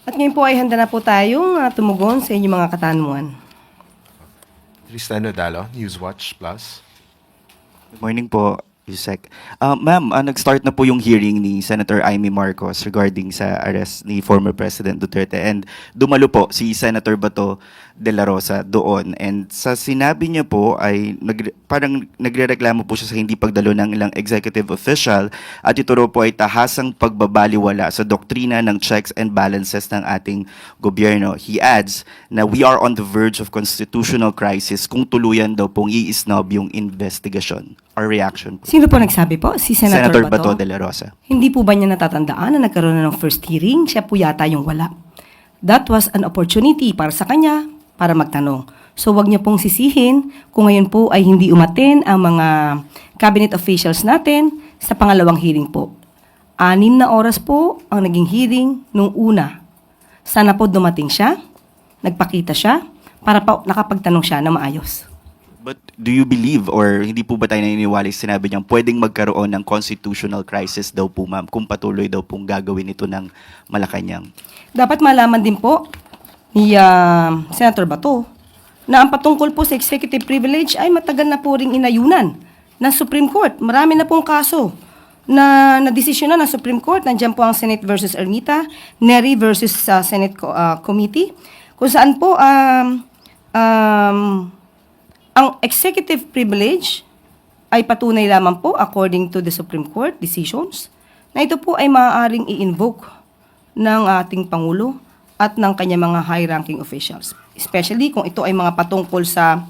At ngayon po ay handa na po tayong tumugon sa inyong mga katanungan. Tristan Nodalo, Newswatch Plus. Good morning po, Yusek. Ma'am, nag-start na po yung hearing ni Senator Amy Marcos regarding sa arrest ni former President Duterte, and dumalo po si Senator Bato de la Rosa doon, and sa sinabi niya po ay parang nagrereklamo po siya sa hindi pagdalo ng ilang executive official, at ito raw po ay tahasang pagbabaliwala sa doktrina ng checks and balances ng ating gobyerno. He adds na we are on the verge of constitutional crisis kung tuluyan daw pong i-snob yung investigasyon. Our reaction po. Sino po nagsabi po? Si Senator Bato Bato? de la Rosa. Hindi po ba niya natatandaan na nagkaroon na ng first hearing? Siya po yata yung wala. That was an opportunity para sa kanya para magtanong. So wag niyo pong sisihin kung ngayon po ay hindi umaten ang mga cabinet officials natin sa pangalawang hearing po. 6 na oras po ang naging hearing nung una. Sana po dumating siya, nagpakita siya, para po nakapagtanong siya na maayos. But do you believe, or hindi po ba tayo naniniwala sa sinabi niyang pwedeng magkaroon ng constitutional crisis daw po, ma'am, kung patuloy daw pong gagawin ito ng Malacanang? Dapat malaman din po ni Senator Bato na ang patungkol po sa executive privilege ay matagal na po ring inayunan ng Supreme Court. Marami na pong kaso na desisyon na ng Supreme Court. Nandiyan po ang Senate versus Ermita, Neri versus Senate Committee, kung saan po ang executive privilege ay patunay lamang po according to the Supreme Court decisions na ito po ay maaaring i-invoke ng ating Pangulo at ng kanyang mga high-ranking officials. Especially kung ito ay mga patungkol sa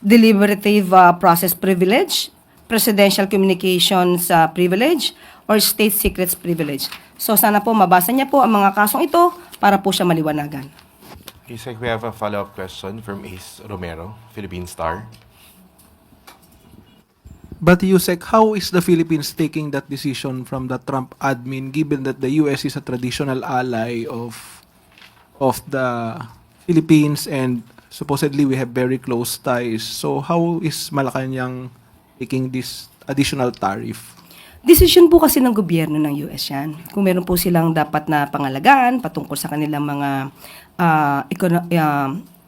deliberative process privilege, presidential communications privilege, or state secrets privilege. So sana po mabasa niya po ang mga kasong ito para po siya maliwanagan. Isaac, we have a follow-up question from Ace Romero, Philippine Star. But Yusek, how is the Philippines taking that decision from the Trump admin, given that the US is a traditional ally of the Philippines and supposedly we have very close ties? So how is Malacanang taking this additional tariff? Desisyon po kasi ng gobyerno ng US yan. Kung meron po silang dapat na pangalagaan patungkol sa kanilang mga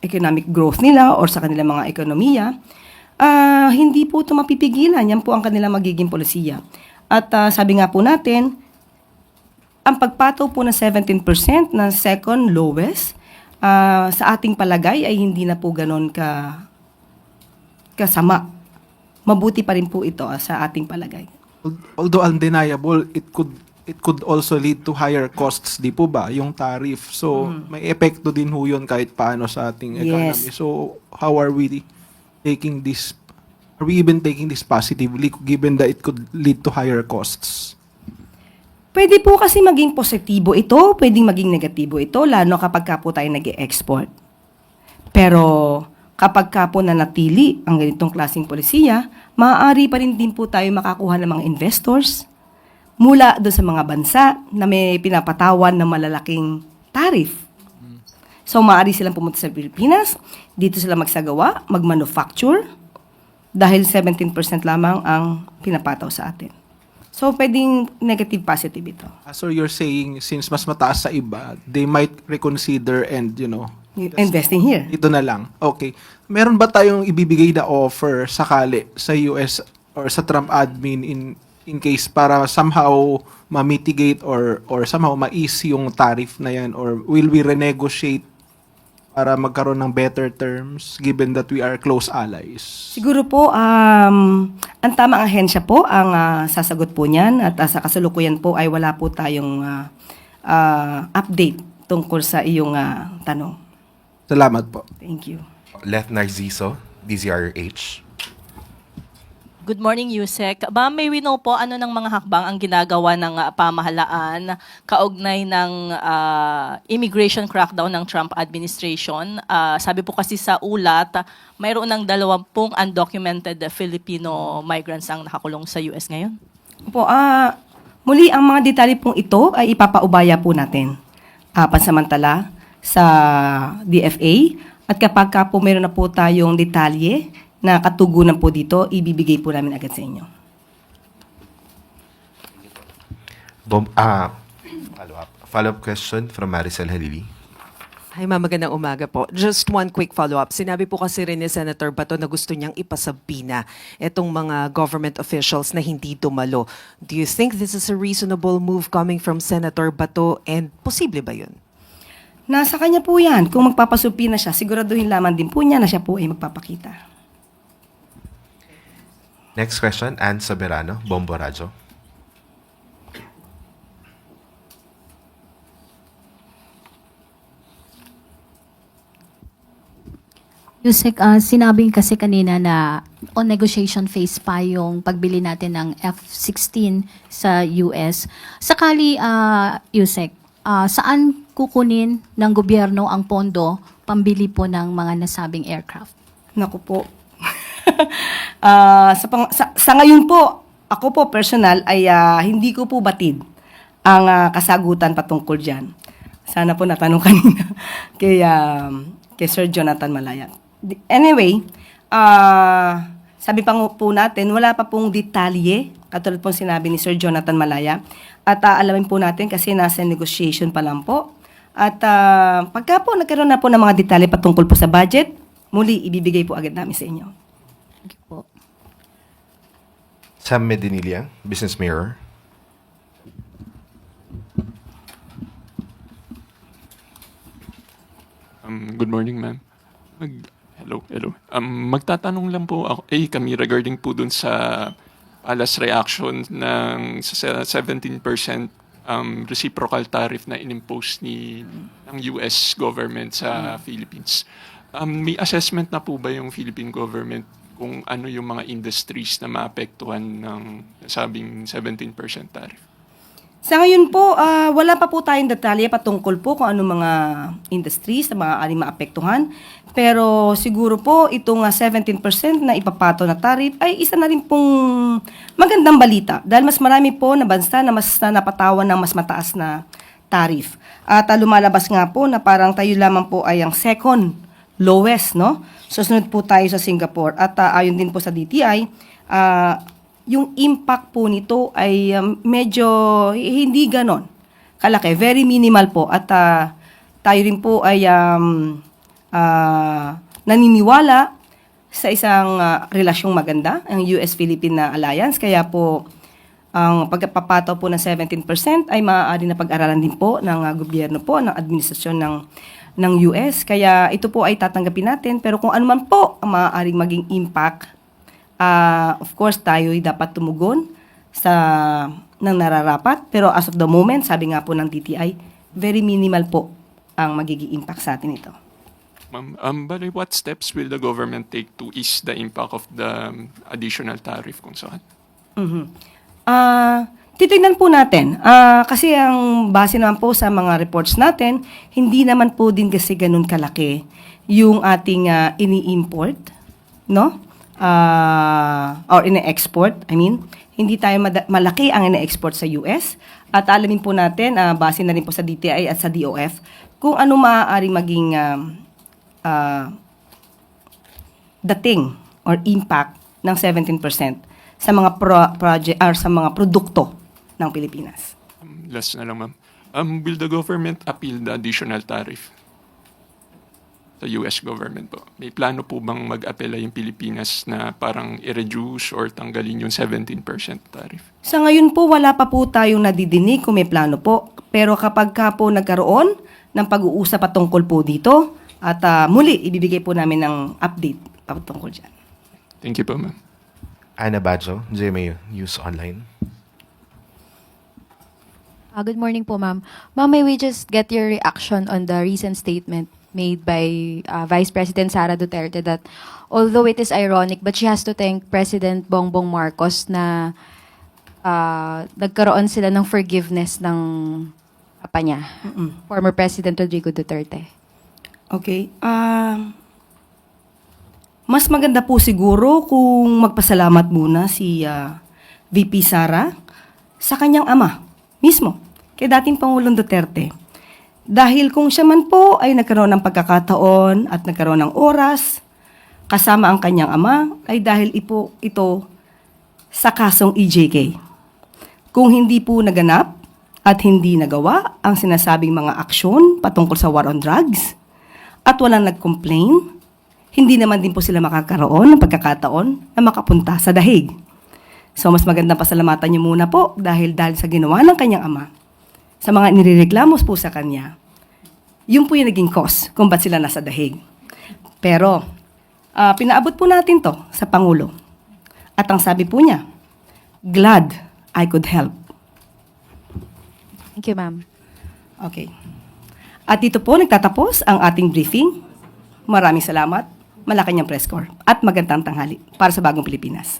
economic growth nila or sa kanilang mga ekonomiya, hindi po ito mapipigilan. Yan po ang kanilang magiging polisiya. At sabi nga po natin, ang pagpataw po ng 17% na second lowest, sa ating palagay ay hindi na po ganon kasama. Mabuti pa rin po ito sa ating palagay. Although undeniable, it could also lead to higher costs, di po ba, yung tariff. So, may epekto din ho yun kahit paano sa ating economy. Yes. So, how are we taking this, are we even taking this positively given that it could lead to higher costs? Pwede po kasi maging positibo ito, pwedeng maging negatibo ito, lalo kapag ka po tayo nag-e-export. Pero kapag ka po nanatili ang ganitong klaseng polisiya, maaari pa rin din po tayo makakuha ng mga investors mula doon sa mga bansa na may pinapatawan ng malalaking tariff. So maaari silang pumunta sa Pilipinas, dito sila magsagawa, mag-manufacture, dahil 17% lamang ang pinapataw sa atin. So pwedeng negative, positive ito. So you're saying since mas mataas sa iba, they might reconsider and, Investing here. ito na lang. Okay. Meron ba tayong ibibigay na offer sakali sa US or sa Trump admin in case para somehow ma-mitigate or somehow ma-ease yung tariff na yan, or will we renegotiate para magkaroon ng better terms given that we are close allies? Siguro po, ang tamang ahensya po ang sasagot po niyan, at sa kasalukuyan po ay wala po tayong update tungkol sa iyong tanong. Salamat po. Thank you. Leth Narciso, DZRH. Good morning, Yusek. Ma'am, may we know po ano ng mga hakbang ang ginagawa ng pamahalaan kaugnay ng immigration crackdown ng Trump administration? Sabi po kasi sa ulat, mayroon ng 20 undocumented Filipino migrants ang nakakulong sa US ngayon. Po, muli ang mga detalye pong ito ay ipapaubaya po natin pansamantala sa DFA, at kapag ka po meron na po tayong detalye na katugunan po dito, ibibigay po namin agad sa inyo. Follow up. follow-up question from Maricel Halili. Hi ma'am, magandang umaga po. Just one quick follow-up. Sinabi po kasi rin ni Senator Bato na gusto niyang ipasabina itong mga government officials na hindi dumalo. Do you think this is a reasonable move coming from Senator Bato and posible ba yun? Nasa kanya po yan. Kung magpapasupi na siya, siguraduhin lamang din po niya na siya po ay magpapakita. Next question, Ann Soberano, Bombo Radyo. Yusek, sinabi kasi kanina na on negotiation phase pa yung pagbili natin ng F-16 sa US. Sakali, Yusek, saan kukunin ng gobyerno ang pondo pambili po ng mga nasabing aircraft? Naku po. Sa ngayon po, ako po personal ay hindi ko po batid ang kasagutan patungkol dyan. Sana po natanong kanina kay Sir Jonathan Malaya. Anyway, sabi pa po natin, wala pa pong detalye, katulad pong sinabi ni Sir Jonathan Malaya. At alamin po natin kasi nasa negotiation pa lang po. At pagka po nagkaroon na po ng mga detalye patungkol po sa budget, muli ibibigay po agad namin sa inyo. Thank you po. Sam Medinilla, Business Mirror. Good morning, ma'am. Hello. Magtatanong lang po ako, kami regarding po dun sa Palace reaction ng sa 17% reciprocal tariff na inimpose ng US government sa Philippines. May assessment na po ba yung Philippine government kung ano yung mga industries na maapektuhan ng sabing 17% tariff? Sa ngayon po, wala pa po tayong detalye patungkol po kung ano mga industries na maaaring maapektuhan. Pero siguro po itong 17% na ipapato na tariff ay isa na rin pong magandang balita. Dahil mas marami po na bansa na mas napatawan ng mas mataas na tariff. At lumalabas nga po na parang tayo lamang po ay ang second lowest, no? Susunod po tayo sa Singapore. At ayon din po sa DTI, yung impact po nito ay medyo hindi ganon kalaki. Very minimal po. At tayo rin po ay naniniwala sa isang relasyong maganda, ang US-Philippine Alliance. Kaya po, ang pagpapataw po ng 17% ay maaari na pag-aralan din po ng gobyerno po, ng administrasyon ng US. Kaya ito po ay tatanggapin natin. Pero kung ano man po ang maaaring maging impact, of course, tayo ay dapat tumugon ng nararapat. Pero as of the moment, sabi nga po ng DTI, very minimal po ang magiging impact sa atin ito. Ma'am, but what steps will the government take to ease the impact of the additional tariff kung saan? Titignan po natin. Kasi ang base naman po sa mga reports natin, hindi naman po din kasi ganun kalaki yung ating ini-import, no? Or ini-export, hindi tayo malaki ang ini-export sa US. At alamin po natin, base na rin po sa DTI at sa DOF, kung ano maaaring maging dating or impact ng 17% sa mga project or sa mga produkto ng Pilipinas. Last na lang, ma'am. Will the government appeal the additional tariff sa US government po? May plano po bang mag-apela yung Pilipinas na parang i-reduce or tanggalin yung 17% tariff? Sa ngayon po, wala pa po tayong nadidinig kung may plano po. Pero kapag ka po nagkaroon ng pag-uusap patungkol po dito, at muli, ibibigay po namin ng update patungkol dyan. Thank you po, ma'am. Ana Badjo, GMA News Online. Good morning po, ma'am. Ma'am, may we just get your reaction on the recent statement made by Vice President Sara Duterte that although it is ironic, but she has to thank President Bongbong Marcos na nagkaroon sila ng forgiveness ng apa niya, former President Rodrigo Duterte. Okay. Mas maganda po siguro kung magpasalamat muna si VP Sara sa kanyang ama mismo, kay dating Pangulong Duterte. Dahil kung siya man po ay nagkaroon ng pagkakataon at nagkaroon ng oras kasama ang kanyang ama, ay dahil ito sa kasong EJK. Kung hindi po naganap at hindi nagawa ang sinasabing mga aksyon patungkol sa war on drugs at walang nag-complain, hindi naman din po sila makakaroon ng pagkakataon na makapunta sa dahig. So mas magandang pasalamatan niyo muna po dahil sa ginawa ng kanyang ama, sa mga nirereklamos po sa kanya, yun po yung naging cause kung ba't sila nasa dahig. Pero pinaabot po natin to sa Pangulo. At ang sabi po niya, glad I could help. Thank you, ma'am. Okay. At dito po nagtatapos ang ating briefing. Maraming salamat, Malacanang Press Corps, at magandang tanghali para sa Bagong Pilipinas.